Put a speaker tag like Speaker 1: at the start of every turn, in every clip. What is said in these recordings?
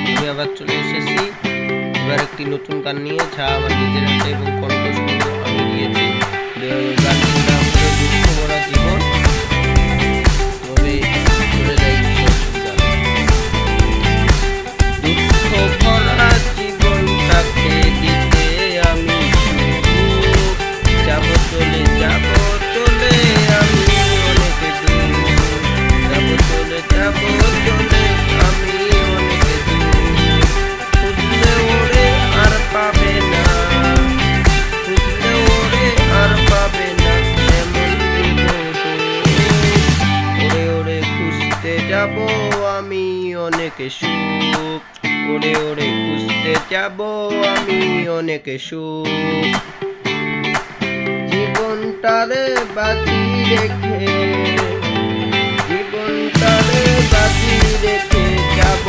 Speaker 1: আমি আবার চলে এসেছি এবার একটি নতুন গান নিয়ে, যা আমার নিজের হাতে এবং কণ্ঠস্বর আমি দিয়েছি। গানটির নাম হলো দুঃখ ভরা জীবন। তবে চলে যাই দুঃখ ভরা জীবনটাকে দিতে আমি যাব চলে আমি অনেক দূর, যাব চলে আমি অনেক দূর। খুঁজলে ওরে আর পাবে না, খুঁজলে ওরে আর পাবে না, এমন ওরে ওরে খুঁজতে যাব আমি অনেক সুখ, ওরে ওরে খুঁজতে যাব আমি অনেক সুখ। জীবনটারে বাজি রেখে, জীবনটারে বাজি রেখে যাব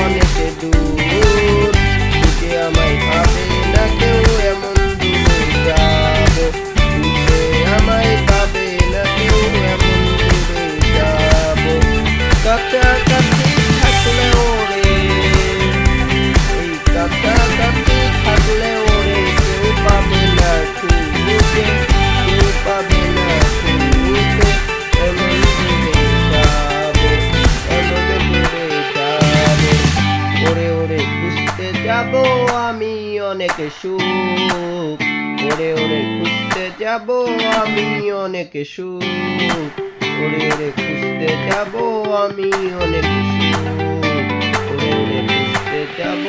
Speaker 1: অনেক দূর। খুঁজে আমায় পাবে না কেউ, এমন দূরে যাব। খুঁজে আমায় পাবে না কেউ, এমন দূরে যাব। কাছাকাছি থাকলে ওরে, এই কাছাকাছি থাকলে ওরে কেউ পাবে না খুঁজে, কেউ পাবে না খুঁজে, এমন দূরে যাব, এমন দূরে যাব। ওরে ওরে খুঁজতে যাব আমি অনেক সুখ, ওরে ওরে খুঁজতে যাব আমি অনেক সুখ, ওরে ওরে খুঁজতে যাব আমি অনেক সুখ, ওরে ওরে খুঁজতে যাব।